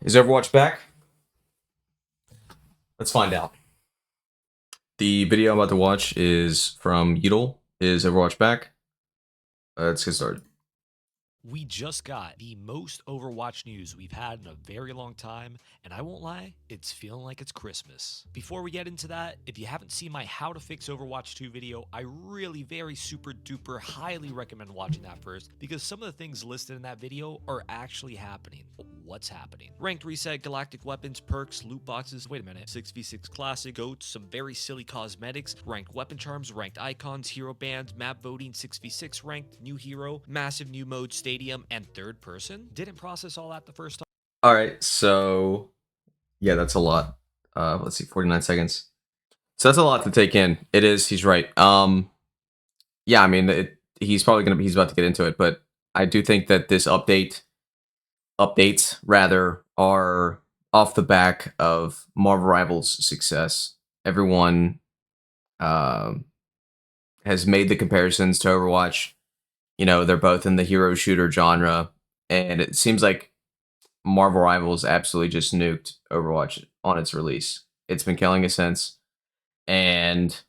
Is Overwatch back? Let's find out. The video I'm about to watch is from Yeetle. Is Overwatch back? Let's get started. We just got the most Overwatch news we've had in a very long time, and I won't lie, it's feeling like it's Christmas. Before we get into that, if you haven't seen my How to Fix Overwatch 2 video, I really very super duper highly recommend watching that first, because some of the things listed in that video are actually happening. But what's happening? Ranked reset, galactic weapons, perks, loot boxes, wait a minute, 6v6 classic, goats, some very silly cosmetics, ranked weapon charms, ranked icons, hero bands, map voting, 6v6 ranked, new hero, massive new mode, stadium, and third person. Didn't process all that the first time. All right, so yeah, that's a lot. Let's see, 49 seconds. So that's a lot to take in. It is. He's right. Yeah, I mean, he's probably gonna be. He's about to get into it, but I do think that this updates rather, are off the back of Marvel Rivals' success. Everyone has made the comparisons to Overwatch. You know, they're both in the hero shooter genre, and it seems like Marvel Rivals absolutely just nuked Overwatch on its release. It's been killing it since, and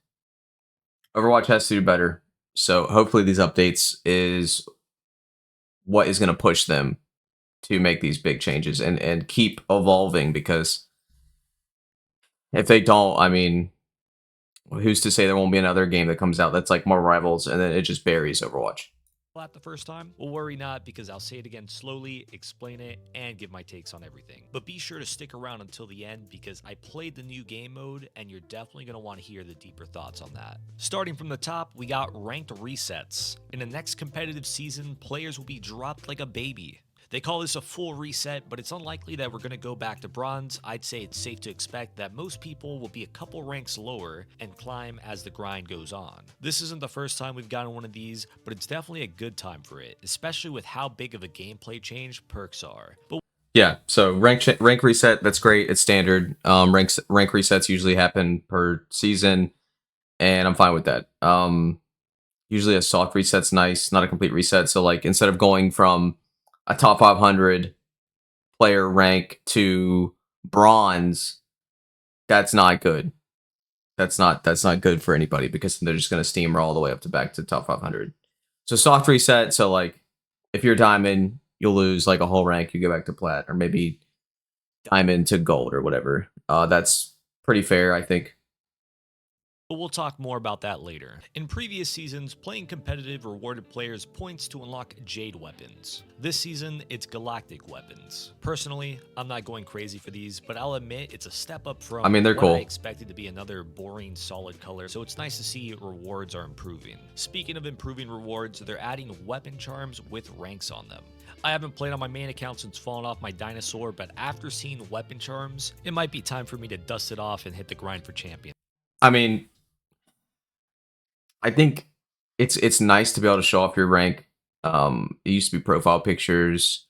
Overwatch has to do better. So hopefully these updates is what is going to push them to make these big changes and keep evolving, because if they don't, I mean, who's to say there won't be another game that comes out that's like Marvel Rivals and then it just buries Overwatch? At the first time? Well, worry not, because I'll say it again slowly, explain it, and give my takes on everything. But be sure to stick around until the end, because I played the new game mode, and you're definitely going to want to hear the deeper thoughts on that. Starting from the top, we got ranked resets. In the next competitive season, players will be dropped like a baby. They call this a full reset, but it's unlikely that we're going to go back to bronze. I'd say it's safe to expect that most people will be a couple ranks lower and climb as the grind goes on. This isn't the first time we've gotten one of these, but it's definitely a good time for it, especially with how big of a gameplay change perks are. But Yeah, so rank reset, that's great. It's standard. Rank resets usually happen per season, and I'm fine with that. Usually a soft reset's nice, not a complete reset. So like instead of going from a top 500 player rank to bronze, that's not good. That's not good for anybody, because they're just going to steamroll all the way up to back to top 500. So soft reset. So like if you're diamond, you'll lose like a whole rank. You go back to plat, or maybe diamond to gold or whatever. That's pretty fair, I think. we'll talk more about that later. In previous seasons, playing competitive rewarded players points to unlock Jade weapons. This season, it's Galactic weapons. Personally, I'm not going crazy for these, but I'll admit it's a step up I from mean, they're what I cool. expected to be another boring solid color, so it's nice to see rewards are improving. Speaking of improving rewards, they're adding weapon charms with ranks on them. I haven't played on my main account since falling off my dinosaur, but after seeing weapon charms, it might be time for me to dust it off and hit the grind for champion. I mean, I think it's nice to be able to show off your rank. It used to be profile pictures.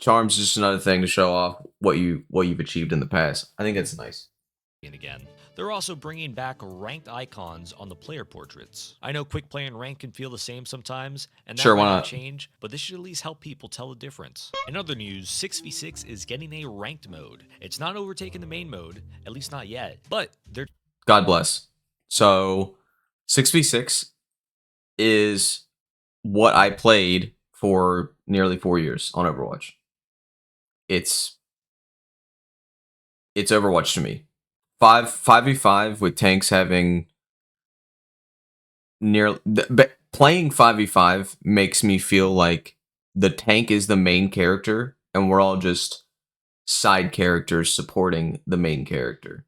Charms is just another thing to show off what you've achieved in the past. I think it's nice. Again. They're also bringing back ranked icons on the player portraits. I know quick play and rank can feel the same sometimes, and that Sure, might why not not? change, but this should at least help people tell the difference. In other news, 6v6 is getting a ranked mode. It's not overtaking the main mode, at least not yet, but they're God bless. So 6v6 is what I played for nearly 4 years on Overwatch. It's it's Overwatch to me. 5v5 with tanks having but playing 5v5 makes me feel like the tank is the main character and we're all just side characters supporting the main character.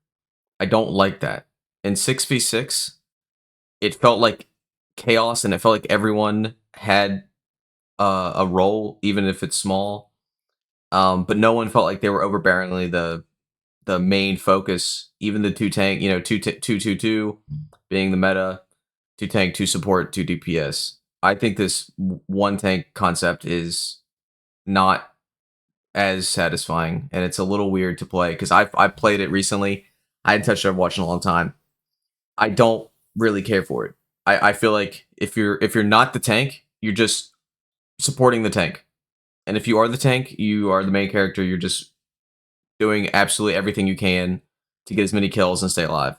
I don't like that. In 6v6, it felt like chaos, and it felt like everyone had a role, even if it's small. But no one felt like they were overbearingly the main focus. Even the two tank, two being the meta, two tank, two support, two DPS. I think this one tank concept is not as satisfying, and it's a little weird to play, because I played it recently. I hadn't touched Overwatch in a long time. I don't really care for it. I feel like if you're not the tank, you're just supporting the tank. And if you are the tank, you are the main character. You're just doing absolutely everything you can to get as many kills and stay alive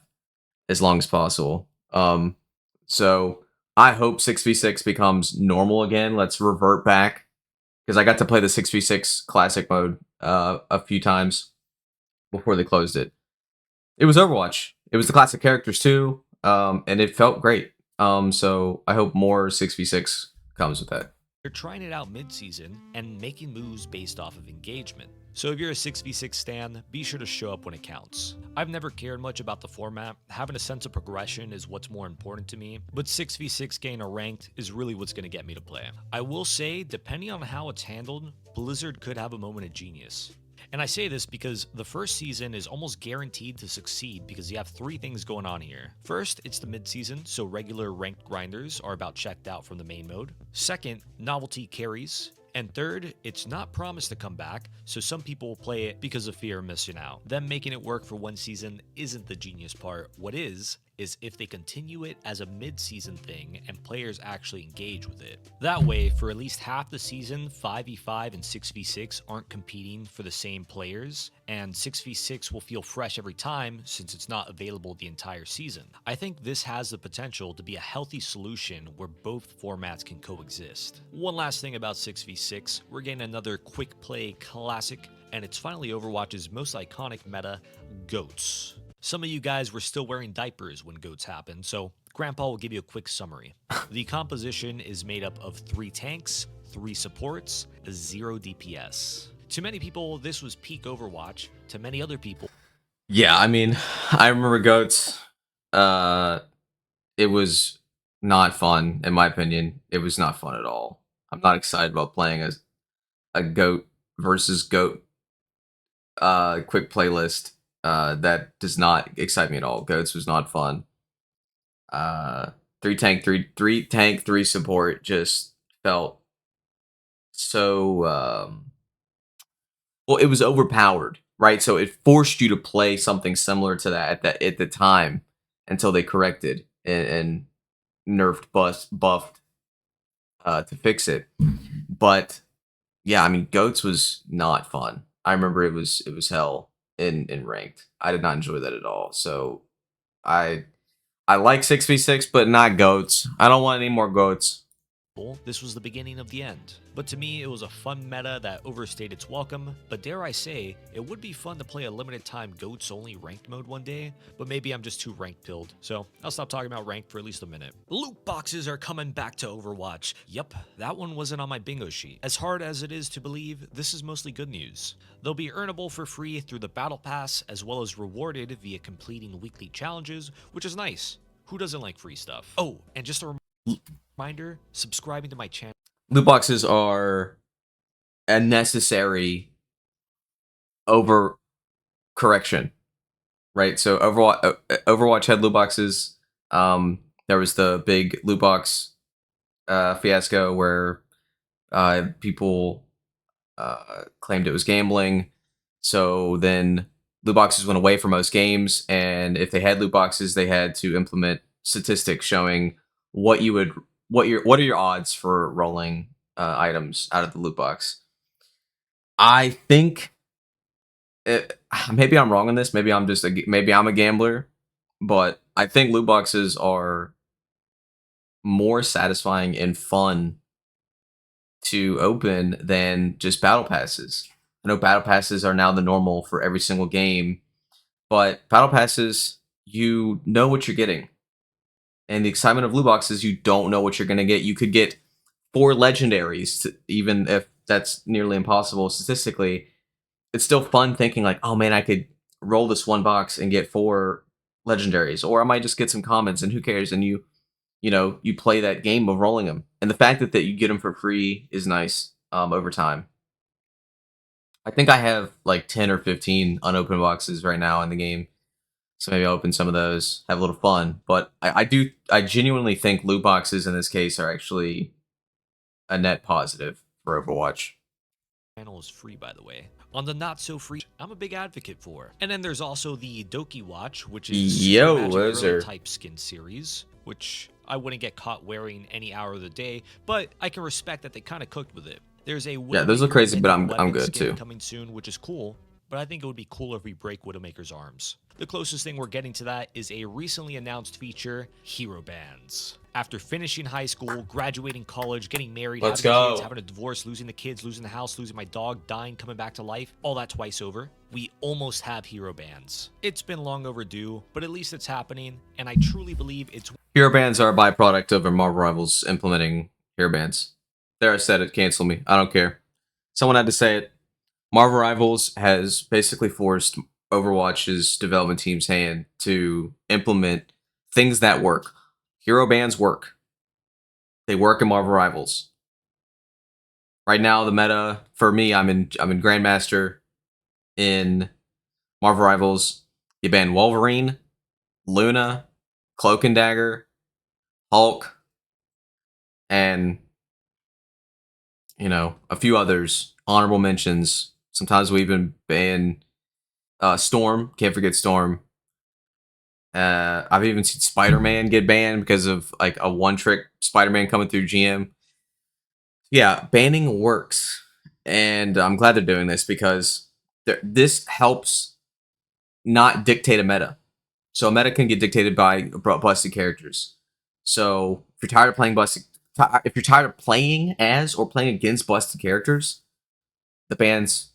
as long as possible. So I hope 6v6 becomes normal again. Let's revert back because I got to play the 6v6 classic mode a few times before they closed it. It was Overwatch. It was the classic characters too, and it felt great. So I hope more 6v6 comes with that. They're trying it out mid-season and making moves based off of engagement. So if you're a 6v6 stan, be sure to show up when it counts. I've never cared much about the format, having a sense of progression is what's more important to me, but 6v6 gain or ranked is really what's going to get me to play. I will say, depending on how it's handled, Blizzard could have a moment of genius. And I say this because the first season is almost guaranteed to succeed because you have three things going on here. First, it's the mid-season, so regular ranked grinders are about checked out from the main mode. Second, novelty carries. And third, it's not promised to come back, so some people will play it because of fear of missing out. Them making it work for one season isn't the genius part. What is if they continue it as a mid-season thing and players actually engage with it. That way, for at least half the season, 5v5 and 6v6 aren't competing for the same players, and 6v6 will feel fresh every time since it's not available the entire season. I think this has the potential to be a healthy solution where both formats can coexist. One last thing about 6v6, we're getting another quick play classic, and it's finally Overwatch's most iconic meta, GOATs. Some of you guys were still wearing diapers when GOATs happened, so Grandpa will give you a quick summary. The composition is made up of 3 tanks, 3 supports, 0 DPS. To many people, this was peak Overwatch. To many other people, Yeah, I mean, I remember goats. It was not fun, in my opinion. It was not fun at all. I'm not excited about playing a goat versus goat quick playlist. That does not excite me at all. Goats was not fun. Uh, three tank, 3 support just felt so. Well, it was overpowered, right? So it forced you to play something similar to that at the time until they corrected and nerfed, buffed to fix it. But yeah, I mean, goats was not fun. I remember it was hell in ranked. I did not enjoy that at all. So I I like 6v6, but not goats. I don't want any more goats. this was the beginning of the end. But to me, it was a fun meta that overstayed its welcome, but dare I say, it would be fun to play a limited time GOATs only ranked mode one day, but maybe I'm just too ranked pilled, so I'll stop talking about ranked for at least a minute. Loot boxes are coming back to Overwatch. Yep, that one wasn't on my bingo sheet. As hard as it is to believe, this is mostly good news. They'll be earnable for free through the Battle Pass, as well as rewarded via completing weekly challenges, which is nice. Who doesn't like free stuff? Oh, and just a reminder, subscribing to my channel. Loot boxes are a necessary over correction, right? So Overwatch had loot boxes. There was the big loot box fiasco where people claimed it was gambling. So then loot boxes went away from most games, and if they had loot boxes, they had to implement statistics showing what are your odds for rolling items out of the loot box. I think maybe I'm wrong on this. Maybe I'm a gambler, but I think loot boxes are more satisfying and fun to open than just battle passes. I know battle passes are now the normal for every single game, but battle passes, you know what you're getting. And the excitement of loot boxes, you don't know what you're going to get. You could get 4 legendaries, even if that's nearly impossible statistically. It's still fun thinking like, oh man, I could roll this one box and get 4 legendaries, or I might just get some commons, and who cares? And you play that game of rolling them, and the fact that you get them for free is nice. Over time, I think I have like 10 or 15 unopened boxes right now in the game. So maybe I'll open some of those, have a little fun. But I genuinely think loot boxes in this case are actually a net positive for Overwatch. Channel is free, by the way. On the not so free, I'm a big advocate for. And then there's also the Doki Watch, which is Yo, Super Magic those Early are type skin series, which I wouldn't get caught wearing any hour of the day, but I can respect that they kind of cooked with it. There's a Yeah, those look Widowmaker crazy, but mythic I'm weapon good skin too. coming soon, which is cool, but I think it would be cool if we break Widowmaker's arms. The closest thing we're getting to that is a recently announced feature, hero bands. After finishing high school, graduating college, getting married, Let's having kids, go. having a divorce, losing the kids, losing the house, losing my dog, dying, coming back to life, all that twice over, we almost have hero bands. It's been long overdue, but at least it's happening, and I truly believe it's Hero bands are a byproduct of Marvel Rivals implementing hero bands. There, I said it. Cancel me. I don't care. Someone had to say it. Marvel Rivals has basically forced Overwatch's development team's hand to implement things that work. Hero bands work. They work in Marvel Rivals. Right now, the meta for me, I'm in Grandmaster in Marvel Rivals. You ban Wolverine, Luna, Cloak and Dagger, Hulk, and a few others. Honorable mentions. Sometimes we even ban Storm. Can't forget Storm. I've even seen Spider-Man get banned because of like a one-trick Spider-Man coming through GM. Yeah, banning works, and I'm glad they're doing this because this helps not dictate a meta. So a meta can get dictated by busted characters. So if you're tired of playing if you're tired of playing as or playing against busted characters, the bans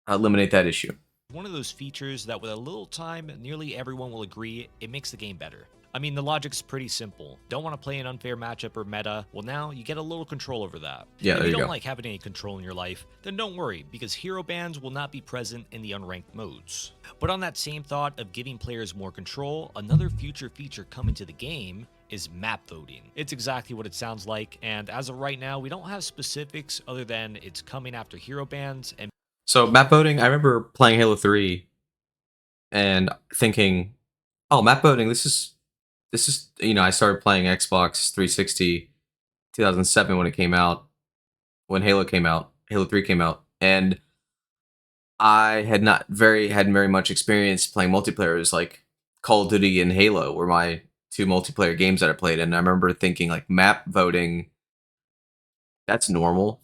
eliminate that issue. one of those features that with a little time, nearly everyone will agree it makes the game better. I mean, the logic's pretty simple. Don't want to play an unfair matchup or meta? Well, now you get a little control over that. Yeah, And if there you you don't go. like having any control in your life, then don't worry, because hero bans will not be present in the unranked modes. But on that same thought of giving players more control, another future feature coming to the game is map voting. It's exactly what it sounds like, and as of right now, we don't have specifics other than it's coming after hero bans and So map voting, I remember playing Halo 3 and thinking, "Oh, map voting, this is I started playing Xbox 360 2007 when it came out, when Halo came out, Halo 3 came out, and I hadn't very much experience playing multiplayer. It was like Call of Duty and Halo were my two multiplayer games that I played, and I remember thinking like map voting, that's normal.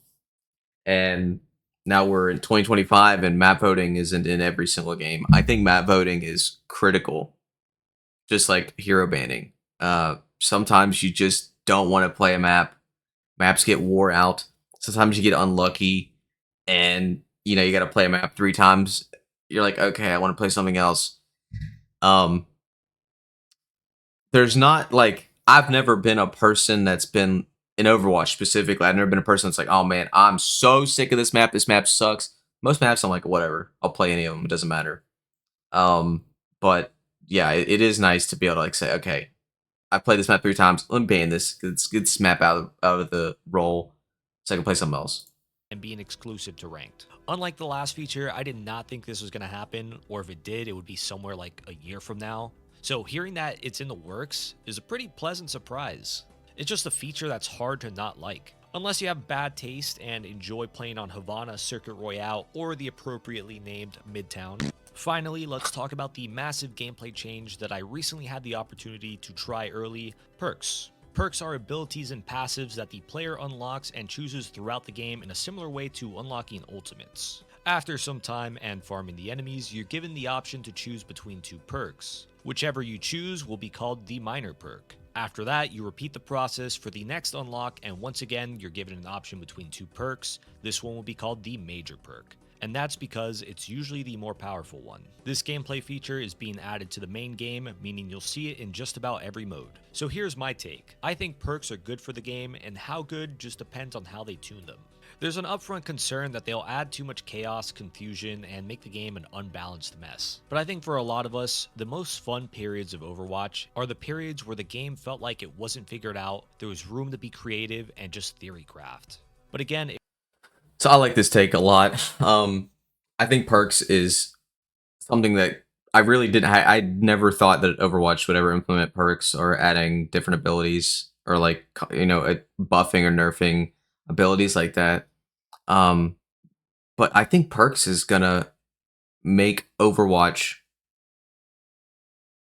And now we're in 2025 and map voting isn't in every single game. I think map voting is critical, just like hero banning. Sometimes you just don't want to play a map. Maps get wore out. Sometimes you get unlucky and you got to play a map 3 times. You're like, okay, I want to play something else. Um, there's not like I've never been a person that's been in Overwatch specifically. I've never been a person that's like, oh man, I'm so sick of this map. This map sucks. Most maps, I'm like, whatever. I'll play any of them. It doesn't matter. But yeah, it is nice to be able to like say, okay, I played this map 3 times. Let me ban this. Let's get this map out of the role so I can play something else. being exclusive to ranked. Unlike the last feature, I did not think this was going to happen, or if it did, it would be somewhere like a year from now. So hearing that it's in the works is a pretty pleasant surprise. It's just a feature that's hard to not like. Unless you have bad taste and enjoy playing on Havana Circuit Royale or the appropriately named Midtown. Finally, let's talk about the massive gameplay change that I recently had the opportunity to try early, perks. Perks are abilities and passives that the player unlocks and chooses throughout the game in a similar way to unlocking ultimates. After some time and farming the enemies, you're given the option to choose between 2 perks. Whichever you choose will be called the minor perk. After that, you repeat the process for the next unlock, and once again, you're given an option between 2 perks. This one will be called the major perk. And that's because it's usually the more powerful one. This gameplay feature is being added to the main game, meaning you'll see it in just about every mode. So here's my take. I think perks are good for the game, and how good just depends on how they tune them. There's an upfront concern that they'll add too much chaos, confusion, and make the game an unbalanced mess. But I think for a lot of us, the most fun periods of Overwatch are the periods where the game felt like it wasn't figured out, there was room to be creative, and just theory craft. But again, So I like this take a lot. I think perks is something that I really didn't. I never thought that Overwatch would ever implement perks or adding different abilities or like buffing or nerfing abilities like that. Um, but I think perks is gonna make Overwatch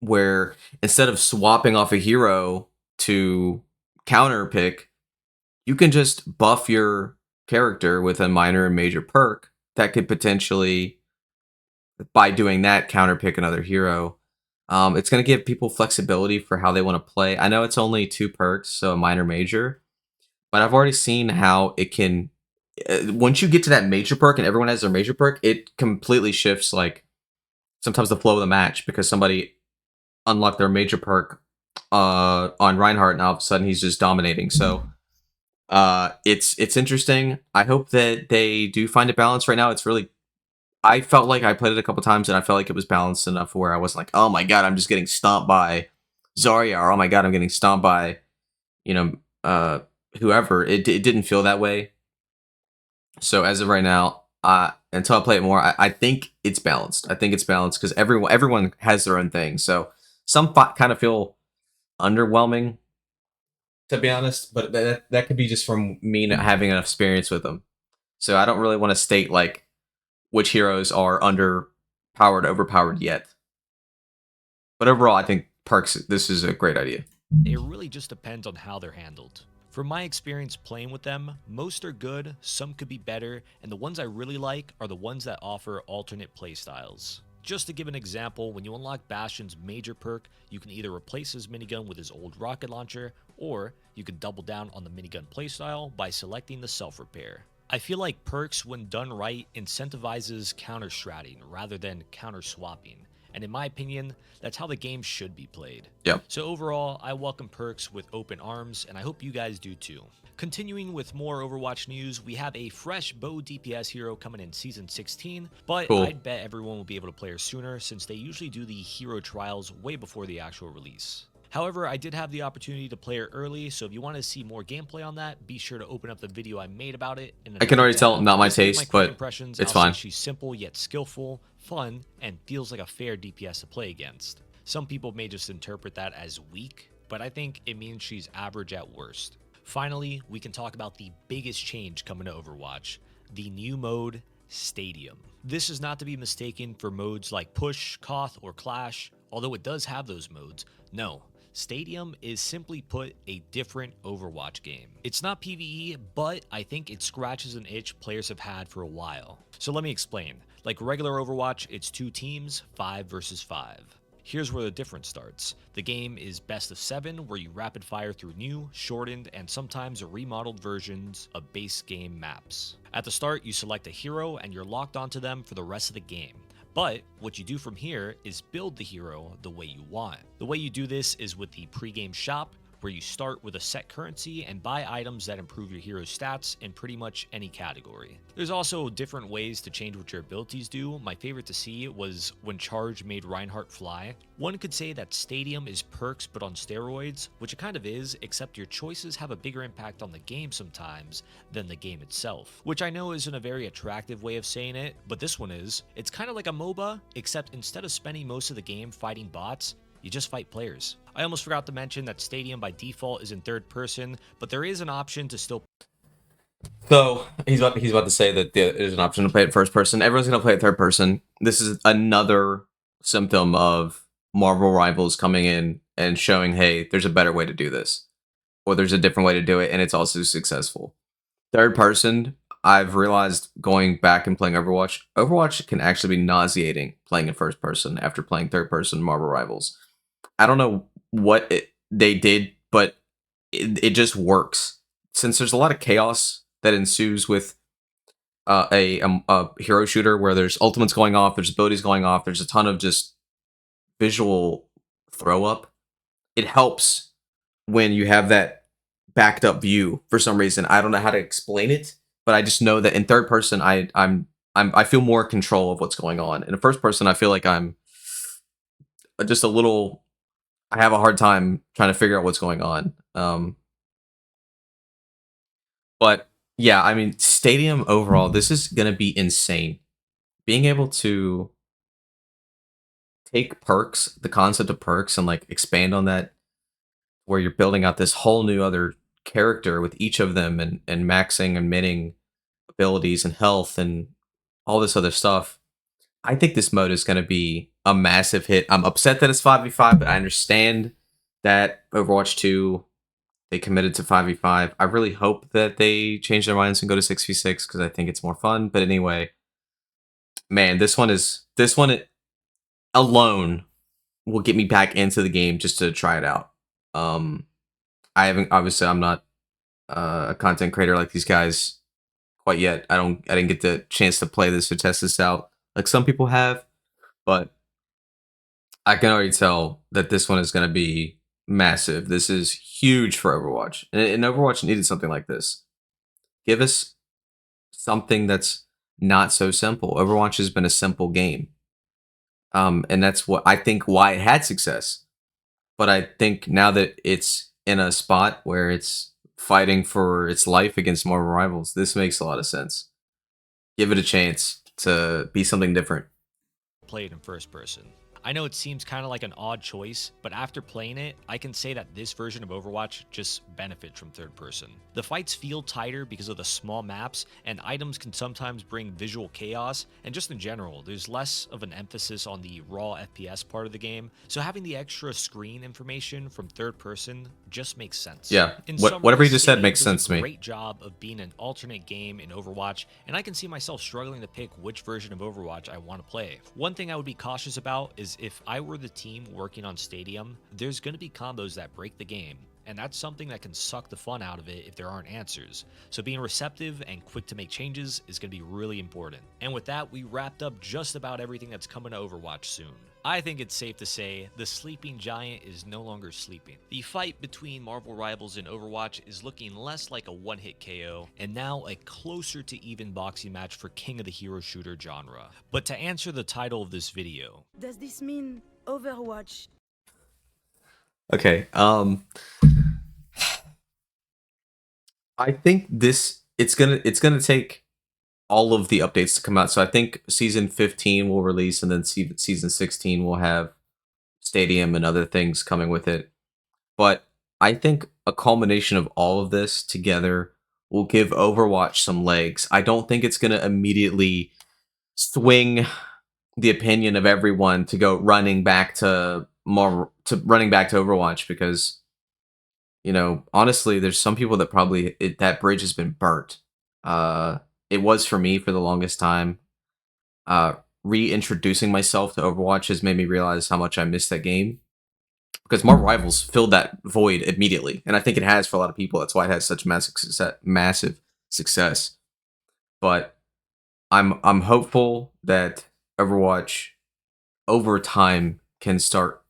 where instead of swapping off a hero to counter pick, you can just buff your character with a minor and major perk that could potentially, by doing that, counterpick another hero. It's going to give people flexibility for how they want to play. I know it's only 2 perks, so a minor major, but I've already seen how it can. Once you get to that major perk and everyone has their major perk, it completely shifts like sometimes the flow of the match because somebody unlocked their major perk on Reinhardt and all of a sudden he's just dominating. So it's interesting. I hope that they do find a balance. Right now it's really, I felt like I played it a couple times and I felt like it was balanced enough where I wasn't like, oh my god, I'm just getting stomped by Zarya, or oh my god, I'm getting stomped by, you know, whoever. It didn't feel that way. So as of right now, until I play it more, I think it's balanced. I think it's balanced because everyone has their own thing. So some kind of feel underwhelming, to be honest, but that could be just from me not having enough experience with them. So I don't really want to state like which heroes are underpowered, overpowered yet. But overall, I think perks. This is a great idea. It really just depends on how they're handled. From my experience playing with them, most are good, some could be better, and the ones I really like are the ones that offer alternate playstyles. Just to give an example, when you unlock Bastion's major perk, you can either replace his minigun with his old rocket launcher, or you can double down on the minigun playstyle by selecting the self-repair. I feel like perks, when done right, incentivizes counter-stratting rather than counter-swapping, and in my opinion, that's how the game should be played. Yeah. So overall, I welcome perks with open arms, and I hope you guys do too. Continuing with more Overwatch news, we have a fresh bow DPS hero coming in Season 16, but Cool. I'd bet everyone will be able to play her sooner since they usually do the hero trials way before the actual release. However, I did have the opportunity to play her early, so if you want to see more gameplay on that, be sure to open up the video I made about it. I can already tell not my Just to give taste, quick but impressions, it's I'll say fine. she's simple yet skillful, fun, and feels like a fair DPS to play against. Some people may just interpret that as weak, but I think it means she's average at worst. Finally, we can talk about the biggest change coming to Overwatch, the new mode, Stadium. This is not to be mistaken for modes like Push, Koth, or Clash, although it does have those modes. No, Stadium is simply put a different Overwatch game. It's not PvE, but I think it scratches an itch players have had for a while. So let me explain. Like regular Overwatch, it's 2 teams, 5 versus 5. Here's where the difference starts. The game is best of 7, where you rapid fire through new, shortened, and sometimes remodeled versions of base game maps. At the start, you select a hero and you're locked onto them for the rest of the game. But what you do from here is build the hero the way you want. The way you do this is with the pregame shop, where you start with a set currency and buy items that improve your hero's stats in pretty much any category. There's also different ways to change what your abilities do. My favorite to see was when Charge made Reinhardt fly. One could say that Stadium is perks but on steroids, which it kind of is, except your choices have a bigger impact on the game sometimes than the game itself. Which I know isn't a very attractive way of saying it, but this one is. It's kind of like a MOBA, except instead of spending most of the game fighting bots, you just fight players. I almost forgot to mention that Stadium by default is in third person, but there is an option to still. So he's about to say that there's an option to play it first person. Everyone's gonna play it third person. This is another symptom of Marvel Rivals coming in and showing, hey, there's a better way to do this, or there's a different way to do it, and it's also successful. Third person, I've realized going back and playing Overwatch, Overwatch can actually be nauseating playing in first person after playing third person Marvel Rivals. I don't know what they did, but it just works. Since there's a lot of chaos that ensues with a hero shooter where there's ultimates going off, there's abilities going off, there's a ton of just visual throw up. It helps when you have that backed up view for some reason. I don't know how to explain it, but I just know that in third person, I feel more control of what's going on. In first person, I feel like I'm just a little. I have a hard time trying to figure out what's going on. But yeah, I mean, Stadium overall, this is gonna be insane. Being able to take perks, the concept of perks, and like expand on that, where you're building out this whole new other character with each of them, and maxing and minning abilities and health and all this other stuff. I think this mode is going to be a massive hit. I'm upset that it's 5v5, but I understand that Overwatch 2 They committed to 5v5. I really hope that they change their minds and go to 6v6 because I think it's more fun. But anyway, man, this one alone will get me back into the game just to try it out. Um, I haven't obviously I'm not a content creator like these guys quite yet. I didn't get the chance to play this or test this out like some people have, but I can already tell that this one is going to be massive. This is huge for Overwatch, and Overwatch needed something like this. Give us something that's not so simple. Overwatch has been a simple game, and that's what I think why it had success. But I think now that it's in a spot where it's fighting for its life against Marvel rivals, this makes a lot of sense. Give it a chance to be something different. Play it in first person. I know it seems kind of like an odd choice, but after playing it, I can say that this version of Overwatch just benefits from third person. The fights feel tighter because of the small maps, and items can sometimes bring visual chaos, and just in general, there's less of an emphasis on the raw FPS part of the game, so having the extra screen information from third person just makes sense. Yeah, In summary, whatever you just said Stadia makes does sense to a me. great job of being an alternate game in Overwatch, and I can see myself struggling to pick which version of Overwatch I want to play. One thing I would be cautious about is if I were the team working on Stadium, there's going to be combos that break the game, and that's something that can suck the fun out of it if there aren't answers. So being receptive and quick to make changes is going to be really important. And with that, we wrapped up just about everything that's coming to Overwatch soon. I think it's safe to say the sleeping giant is no longer sleeping. The fight between Marvel rivals in Overwatch is looking less like a one-hit KO, and now a closer to even boxing match for King of the Hero Shooter genre. But to answer the title of this video, Does this mean Overwatch? Okay. I think this it's gonna take all of the updates to come out. So I think season 15 will release, and then season 16 will have Stadium and other things coming with it. But I think a culmination of all of this together will give Overwatch some legs. I don't think it's gonna immediately swing the opinion of everyone to go running back to Overwatch because honestly, there's some people that probably that bridge has been burnt. It was for me for the longest time. Uh, Reintroducing myself to Overwatch has made me realize how much I missed that game because Marvel Rivals filled that void immediately, and I think it has for a lot of people. That's why it has such massive success. Massive success. But I'm hopeful that Overwatch over time can start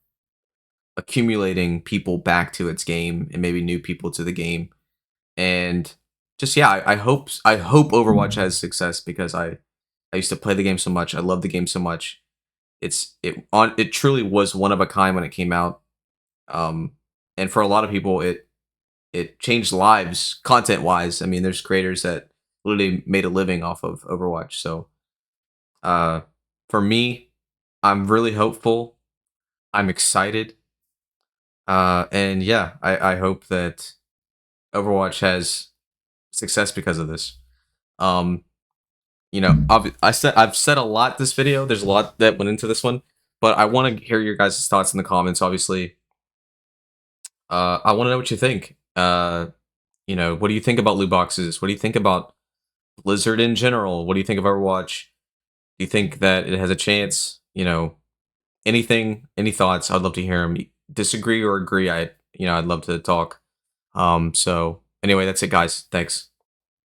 accumulating people back to its game and maybe new people to the game. And just yeah, I hope Overwatch has success because I used to play the game so much. I love the game so much. It truly was one of a kind when it came out. Um and for a lot of people it changed lives content wise. I mean, there's creators that literally made a living off of Overwatch. So uh for me, I'm really hopeful. I'm excited. And yeah, I hope that Overwatch has success because of this. Um, I've said a lot this video. There's a lot that went into this one, but I want to hear your guys' thoughts in the comments. Obviously, I want to know what you think. What do you think about loot boxes? What do you think about Blizzard in general? What do you think of Overwatch? Do you think that it has a chance? Anything, any thoughts? I'd love to hear them. Disagree or agree? I'd love to talk. So anyway, that's it, guys. Thanks.